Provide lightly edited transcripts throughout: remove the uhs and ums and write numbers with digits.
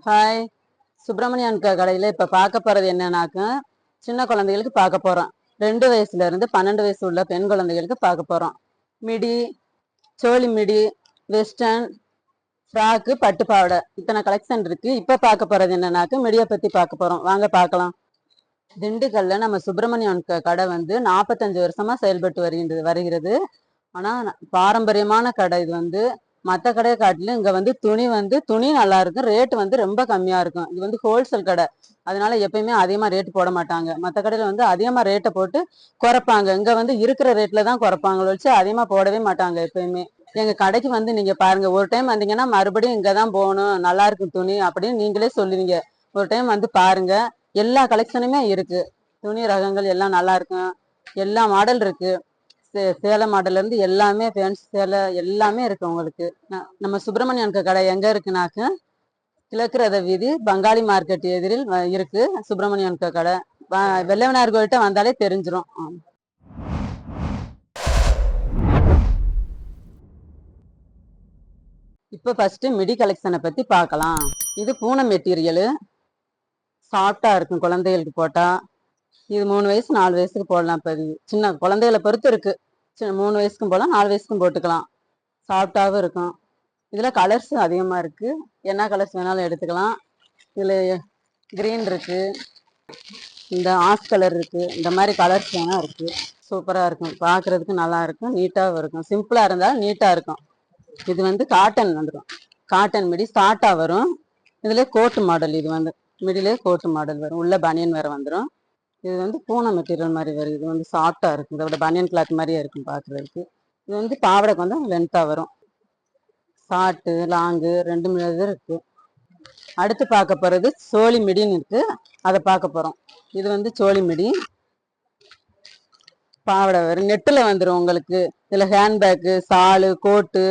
Hi. Subramanian கடையில் இப்போ பார்க்க போகிறது என்னன்னாக்க சின்ன குழந்தைகளுக்கு பார்க்க போகிறோம். 2 வயசுலேருந்து 12 வயசு உள்ள பெண் குழந்தைகளுக்கு பார்க்க போகிறோம். மிடி, சோழி மிடி, வெஸ்டர்ன் ஃப்ராக்கு, பட்டு பாவாடை இத்தனை கலெக்ஷன் இருக்குது. இப்போ பார்க்க போகிறது என்னன்னாக்க மிடியை பற்றி பார்க்க போகிறோம். வாங்க பார்க்கலாம். திண்டுக்கல்ல நம்ம சுப்பிரமணியன் கடை வந்து 45 வருஷமாக செயல்பட்டு வருகிறது. ஆனால் பாரம்பரியமான கடை இது. மற்ற கடையை காட்டிலும் இங்கே துணி நல்லா இருக்கும். ரேட்டு ரொம்ப கம்மியாக இருக்கும். இது ஹோல்சேல் கடை, அதனால எப்பயுமே அதிகமாக ரேட்டு போட மாட்டாங்க. மற்ற கடையில் அதிகமாக ரேட்டை போட்டு குறைப்பாங்க. இங்கே இருக்கிற ரேட்டில் தான் குறைப்பாங்களோ வச்சு அதிகமாக போடவே மாட்டாங்க எப்பயுமே. எங்கள் கடைக்கு நீங்கள் பாருங்கள். ஒரு டைம் வந்தீங்கன்னா மறுபடியும் இங்கே தான் போகணும், நல்லா இருக்கும் துணி அப்படின்னு நீங்களே சொல்லுவீங்க. ஒரு டைம் பாருங்க. எல்லா கலெக்ஷனுமே இருக்கு. துணி ரகங்கள் எல்லாம் நல்லா இருக்கும். எல்லா மாடல் இருக்கு. சேலை மாடல்ல இருந்து எல்லாமே ஃபேன்சி சேலை எல்லாமே இருக்கு உங்களுக்கு. நம்ம சுப்பிரமணியன் கடை எங்க இருக்குனாக்க கிழக்கு ரத வீதி, பங்காளி மார்க்கெட் எதிரில் இருக்கு சுப்பிரமணியன் கடை. வெள்ளவனார் கோயில்கிட்ட வந்தாலே தெரிஞ்சிடும். இப்போ ஃபர்ஸ்ட் மிடி கலெக்ஷனை பத்தி பார்க்கலாம். இது பூனை மெட்டீரியலு, சாஃப்டா இருக்கும் குழந்தைகளுக்கு போட்டா. இது 3 வயசு 4 வயசுக்கு போடலாம். இப்போ சின்ன குழந்தைகளை பொறுத்து இருக்கு. 3 வயசுக்கும் போடலாம், 4 வயசுக்கும் போட்டுக்கலாம். சாஃப்டாகவும் இருக்கும். இதில் கலர்ஸ் அதிகமாக இருக்கு. என்ன கலர்ஸ் வேணாலும் எடுத்துக்கலாம். இதில் கிரீன் இருக்கு, இந்த ஆஷ் கலர் இருக்கு, இந்த மாதிரி கலர்ஸ் வேணா இருக்கு. சூப்பராக இருக்கும், பார்க்கறதுக்கு நல்லா இருக்கும், நீட்டாகவும் இருக்கும். சிம்பிளாக இருந்தாலும் நீட்டாக இருக்கும். இது காட்டன் வந்துடும். காட்டன் மிடி ஸ்டார்ட்டாக வரும். இதுல கோட்டு மாடல். இது மிடிலே கோட்டு மாடல் வரும். உள்ள பனியன் வேற வந்துடும். இது பூனை மெட்டீரியல் மாதிரி வரும். இது சாஃப்டா இருக்கும். இதோட பனியன் கிளாத் மாதிரியே இருக்கும் பார்க்கறதுக்கு. இது பாவடைக்கு லென்த்தா வரும். ஷார்ட்டு லாங்கு 2 இருக்கு. அடுத்து பார்க்க போறது சோழி மிடின்னு இருக்கு, அதை பார்க்க போறோம். இது சோழி மிடி, பாவடை வரும். நெட்டில் வந்துடும் உங்களுக்கு. இதுல ஹேண்ட்பேக்கு, சாலு, கோட்டு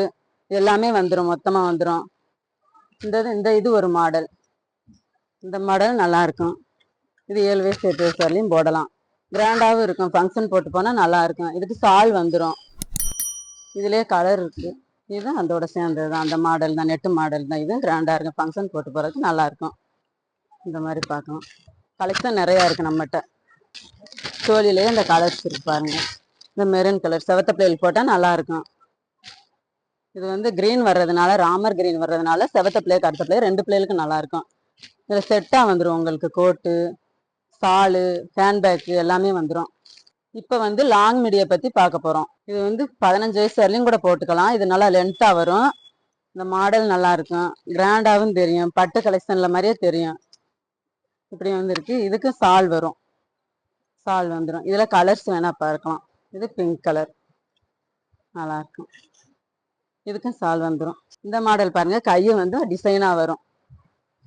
எல்லாமே வந்துடும், மொத்தமா வந்துடும். இது ஒரு மாடல். இந்த மாடல் நல்லா இருக்கும். இது 7 வயசு 8 வயசு வரலையும் போடலாம். கிராண்டாகவும் இருக்கும். ஃபங்க்ஷன் போட்டு போனால் நல்லா இருக்கும். இதுக்கு சால் வந்துடும். இதுலேயே கலர் இருக்கு. இது அதோட சேர்ந்தது தான். அந்த மாடல் தான், நெட்டு மாடல் தான். இது கிராண்டாக இருக்கும். ஃபங்க்ஷன் போட்டு போகிறதுக்கு நல்லா இருக்கும். இந்த மாதிரி பார்க்கலாம். கலெக்ஷன் நிறையா இருக்கு நம்மகிட்ட. சோழிலேயே இந்த கலர்ஸ் இருக்கு பாருங்க. இந்த மெரூன் கலர் செவத்த பிள்ளைகள் போட்டால் நல்லா இருக்கும். இது கிரீன் வர்றதுனால, ராமர் கிரீன் வர்றதுனால செவத்த பிள்ளைய கருத்த பிள்ளைய 2 பிள்ளைகளுக்கு நல்லா இருக்கும். இதில் செட்டாக வந்துடும் உங்களுக்கு. கோட்டு, சாலு, ஹேண்ட்பேக்கு எல்லாமே வந்துடும். இப்போ லாங் மிடியை பற்றி பார்க்க போகிறோம். இது 15 வயசு வரலையும் கூட போட்டுக்கலாம். இது நல்லா லென்த்தாக வரும். இந்த மாடல் நல்லா இருக்கும். கிராண்டாகவும் தெரியும். பட்டு கலெக்ஷனில் மாதிரியே தெரியும். இப்படி இருக்கு. இதுக்கு சால் வரும். சால் வந்துடும். இதில் கலர்ஸ் வேணால் பார்க்கலாம். இது பிங்க் கலர் நல்லா இருக்கும். இதுக்கும் சால் வந்துடும். இந்த மாடல் பாருங்கள். கையை டிசைனாக வரும்.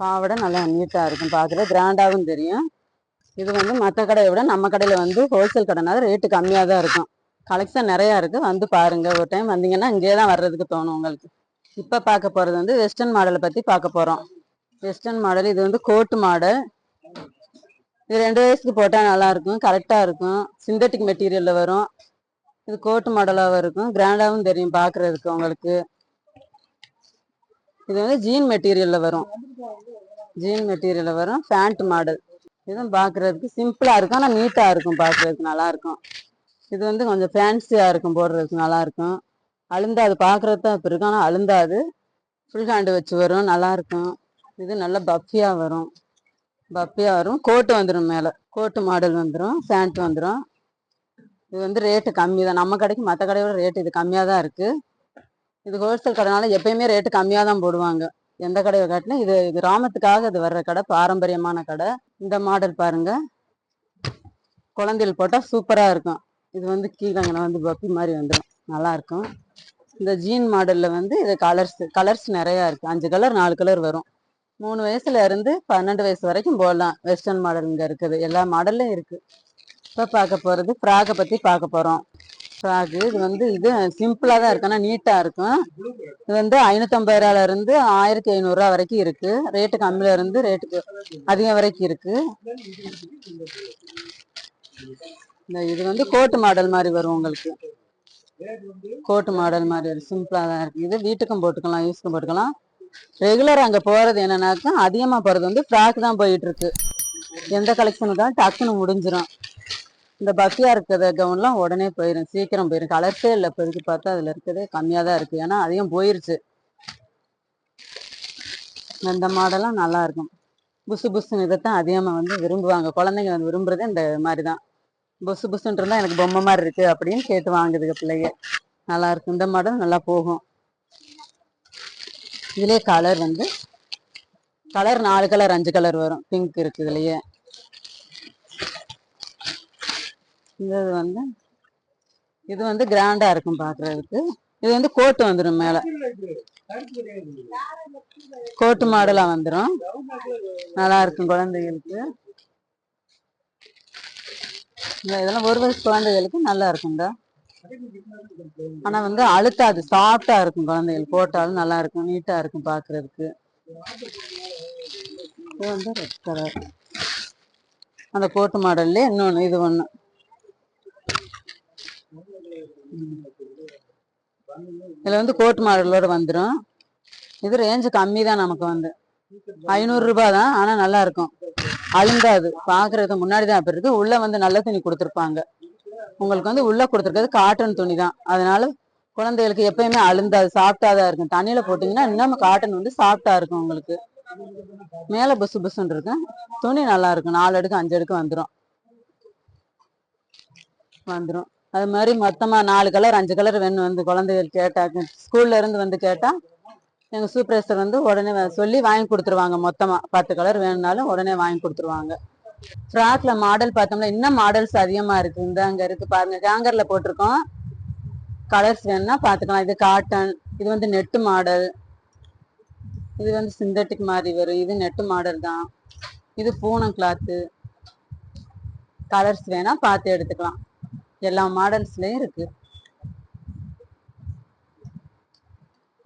பாவடை நல்லா நீட்டாக இருக்கும். பார்க்குறது கிராண்டாகவும் தெரியும். இது மற்ற கடையை விட நம்ம கடையில் ஹோல்சேல் கடைனால ரேட்டு கம்மியாக தான் இருக்கும். கலெக்ஷன் நிறையா இருக்குது. பாருங்க. ஒரு டைம் வந்தீங்கன்னா இங்கே தான் வர்றதுக்கு தோணும் உங்களுக்கு. இப்போ பார்க்க போகிறது வெஸ்டர்ன் மாடலை பற்றி பார்க்க போகிறோம். வெஸ்டர்ன் மாடல் இது கோட்டு மாடல். இது 2 வயசுக்கு போட்டால் நல்லாயிருக்கும், கரெக்டாக இருக்கும். சிந்தட்டிக் மெட்டீரியலில் வரும். இது கோட்டு மாடலாகவும் இருக்கும். கிராண்டாகவும் தெரியும் பார்க்குறதுக்கு உங்களுக்கு. இது ஜீன் மெட்டீரியலில் வரும். ஜீன் மெட்டீரியலில் வரும். Pant model. இதுவும் பார்க்குறதுக்கு சிம்பிளாக இருக்கும், ஆனால் நீட்டாக இருக்கும். பார்க்குறதுக்கு நல்லாயிருக்கும். இது கொஞ்சம் ஃபேன்சியாக இருக்கும், போடுறதுக்கு நல்லாயிருக்கும். அழுந்தாது. பார்க்குறது தான் இப்போ இருக்கும், ஆனால் அழுந்தாது. ஃபுல் ஹேண்டு வச்சு வரும், நல்லாயிருக்கும். இது நல்ல பஃபியாக வரும். பஃபியாக வரும். கோட்டு வந்துடும். மேலே கோட்டு மாடல் வந்துடும். பேண்ட் வந்துடும். இது ரேட்டு கம்மி தான். நம்ம கடைக்கு மற்ற கடையோட ரேட்டு இது கம்மியாக தான் இருக்குது. இது ஹோல்சேல் கடைனால எப்பயுமே ரேட்டு கம்மியாக தான் போடுவாங்க. எந்த கடையை காட்டிலும் இது கிராமத்துக்காக இது வர்ற கடை, பாரம்பரியமான கடை. இந்த மாடல் பாருங்க. குழந்தைகள் போட்டால் சூப்பராக இருக்கும். இது கீழங்கனை பப்பி மாதிரி வந்துடும், நல்லா இருக்கும். இந்த ஜீன் மாடலில் இது கலர்ஸ் நிறையா இருக்குது. 5 கலர் 4 கலர் வரும். 3 வயசுல இருந்து 12 வயசு வரைக்கும் போடலாம். வெஸ்டர்ன் மாடல் இங்கே இருக்குது. எல்லா மாடல்லையும் இருக்குது. இப்போ பார்க்க போகிறது ஃப்ராக்கை பற்றி பார்க்க போகிறோம். ஃப்ராக்கு இது சிம்பிளாக தான் இருக்கு, ஆனால் நீட்டாக இருக்கும். இது 550 இருந்து 1500 வரைக்கும் இருக்கு. ரேட்டு கம்மியில இருந்து ரேட்டுக்கு அதிகம் வரைக்கும் இருக்கு. இது கோட்டு மாடல் மாதிரி வரும் உங்களுக்கு. கோட்டு மாடல் மாதிரி சிம்பிளாக தான் இருக்கு. இது வீட்டுக்கும் போட்டுக்கலாம், யூஸ்க்கும் போட்டுக்கலாம். ரெகுலர் அங்க போறது என்னன்னாக்கா அதிகமா போறது வந்து ஃப்ராக் தான் போயிட்டு இருக்கு. எந்த கலெக்ஷனுக்கு தான் டக்குன்னு முடிஞ்சிடும். இந்த பக்கியா இருக்கிற கவுன்லாம் உடனே போயிடும், சீக்கிரம் போயிடும். கலர்ஸே இல்லை இப்போதைக்கு பார்த்தா, அதுல இருக்கிறதே கம்மியாக தான் இருக்கு, ஏன்னா அதிகம் போயிருச்சு. இந்த மாடலாம் நல்லா இருக்கும். புசு புசுன்னு இதைத்தான் அதிகமாக வந்து விரும்புவாங்க குழந்தைங்க. வந்து விரும்புறதே இந்த மாதிரி தான். புசு புசுன்னு இருந்தால் எனக்கு பொம்மை மாதிரி இருக்கு அப்படின்னு கேட்டு வாங்குதுங்க பிள்ளைங்க. நல்லா இருக்கும். இந்த மாடல் நல்லா போகும். இதுலயே கலர் வந்து கலர் 4 கலர் 5 கலர் வரும். பிங்க் இருக்கு இதுலயே. இது வந்து கிராண்டா இருக்கும் பாக்குறதுக்கு. இது வந்து கோட்டு வந்துடும், மேல கோட்டு மாடலா வந்துடும். நல்லா இருக்கும் குழந்தைகளுக்கு. இதெல்லாம் 1 வயசு குழந்தைகளுக்கு நல்லா இருக்குங்க. ஆனா வந்து அழுத்தாது, சாஃப்டா இருக்கும். குழந்தைகள் போட்டாலும் நல்லா இருக்கும், நீட்டா இருக்கும் பாக்குறதுக்கு. இது வந்து ரெட் கலர், அந்த கோட்டு மாடல்ல இன்னொன்னு, இது ஒண்ணு. இதுல வந்து கோட்டு மாடலோட வந்துடும். இது ரேஞ்சு கம்மி தான், நமக்கு வந்து 500 ரூபாய் தான். ஆனா நல்லா இருக்கும், அழுந்தாது. பாக்குறது முன்னாடி தான் அப்படி இருக்கு. உள்ள வந்து நல்ல துணி கொடுத்துருப்பாங்க. உங்களுக்கு வந்து உள்ள கொடுத்துருக்கிறது காட்டன் துணி தான். அதனால குழந்தைகளுக்கு எப்பயுமே அழுந்தாது, சாஃப்டா தான் இருக்கும். தண்ணியில போட்டீங்கன்னா இன்னும் காட்டன் வந்து சாஃப்டா இருக்கும் உங்களுக்கு. மேல புசு புசுன்னு இருக்கும். துணி நல்லா இருக்கும். 4 அடுக்கு 5 அடுக்கு வந்துடும். அது மாதிரி மொத்தமா 4 கலர் 5 கலர் வேணும் வந்து குழந்தைகள் கேட்டாங்க. ஸ்கூல்ல இருந்து வந்து கேட்டா எங்க சூப்பர்வைசர் வந்து உடனே சொல்லி வாங்கி கொடுத்துருவாங்க. மொத்தமா 10 கலர் வேணும்னாலும் உடனே வாங்கி கொடுத்துருவாங்க. ஃப்ராக்ல மாடல் பார்த்தோம்னா இன்னும் மாடல்ஸ் அதிகமா இருக்கு. இந்த அங்க இருக்கு பாருங்க, ஹேங்கர்ல போட்டிருக்கோம். கலர்ஸ் வேணும்னா பார்த்துக்கலாம். இது காட்டன், இது வந்து நெட்டு மாடல், இது வந்து சிந்தட்டிக் மாதிரி வரும். இது நெட்டு மாடல் தான். இது பூனம் கிளாத்து. கலர்ஸ் வேணா பார்த்து எடுத்துக்கலாம். எல்லா மாடல்ஸ்லயும் இருக்கு.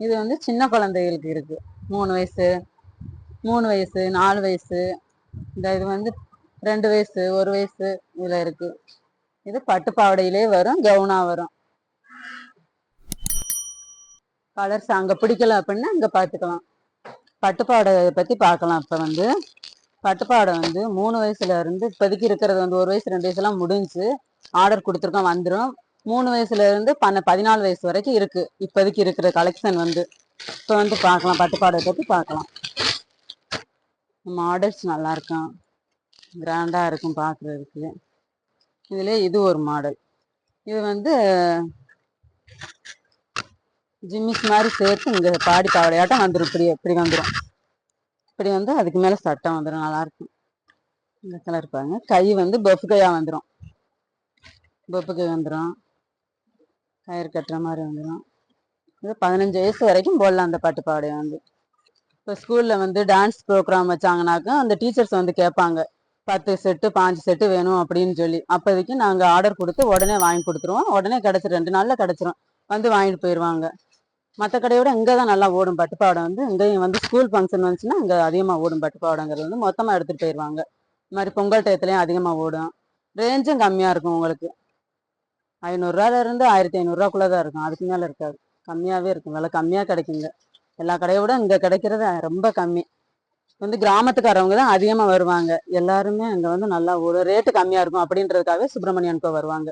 இது வந்து சின்ன குழந்தைகளுக்கு இருக்கு. 3 வயசு 4 வயசு. இது வந்து 2 வயசு 1 வயசு இதுல இருக்கு. இது பட்டு பாவாடையிலே வரும், கவுனா வரும். கலர்ஸ் அங்க பிடிக்கல அப்படின்னா இங்க பார்த்துக்கலாம். பட்டுப்பாடை பத்தி பார்க்கலாம். இப்ப வந்து பட்டுப்பாடை வந்து 3 வயசுல இருந்து இப்போதைக்கு இருக்கிறது வந்து 1 வயசு 2 வயசுலாம் முடிஞ்சு ஆர்டர் கொடுத்துருக்கோம், வந்துடும். 3 வயசுல இருந்து 14 வயசு வரைக்கும் இருக்கு இப்போதைக்கு இருக்கிற கலெக்ஷன் வந்து. இப்போ வந்து பார்க்கலாம், பட்டுப்பாடை பத்தி பார்க்கலாம். மாடல்ஸ் நல்லா இருக்கும், கிராண்டா இருக்கும் பார்க்குறதுக்கு. இதுல இது ஒரு மாடல். இது வந்து ஜிம்மிஸ் மாதிரி சேர்த்து இங்க பாடி பாவடையாட்டம் வந்துடும். இப்படி வந்துடும். இப்படி வந்து அதுக்கு மேல சட்டம் வந்துடும், நல்லா இருக்கும். இந்த கலர் பாருங்க. கை வந்து பஃப் கையா வந்துடும், பஃப் கை வந்துடும். கயிறு கட்டுற மாதிரி வந்துடும். இது 15 வயசு வரைக்கும் போடலாம் அந்த பட்டு பாவாடையை வந்து. இப்போ ஸ்கூல்ல வந்து டான்ஸ் ப்ரோக்ராம் வச்சாங்கனாக்கா அந்த டீச்சர்ஸ் வந்து கேட்பாங்க, 10 செட்டு 5 செட்டு வேணும் அப்படின்னு சொல்லி. அப்போதைக்கு நாங்கள் ஆர்டர் கொடுத்து உடனே வாங்கி கொடுத்துருவோம். உடனே கிடச்சிரும், 2 நாளில் கிடச்சிரும். வந்து வாங்கிட்டு போயிடுவாங்க. மற்ற கடையோட இங்கே தான் நல்லா ஓடும் பட்டுப்பாவடை வந்து. இங்கேயும் வந்து ஸ்கூல் ஃபங்க்ஷன் வந்துச்சுன்னா இங்கே அதிகமாக ஓடும் பட்டுப்பாவடைங்கிறது வந்து. மொத்தமாக எடுத்துகிட்டு போயிடுவாங்க. இது மாதிரி பொங்கல் டயத்துலையும் அதிகமாக ஓடும். ரேஞ்சும் கம்மியாக இருக்கும் உங்களுக்கு. 500 இருந்து 1500 தான் இருக்கும், அதுக்கு மேலே இருக்காது. கம்மியாகவே இருக்கும், விலை கம்மியாக கிடைக்குங்க. எல்லா கடையோட இங்கே கிடைக்கிறது ரொம்ப கம்மி. வந்து கிராமத்துக்காரவங்க தான் அதிகமாக வருவாங்க. எல்லாருமே அங்கே வந்து நல்லா ஓடும், ரேட்டு கம்மியாக இருக்கும் அப்படின்றதுக்காகவே சுப்பிரமணியனுக்கு வருவாங்க.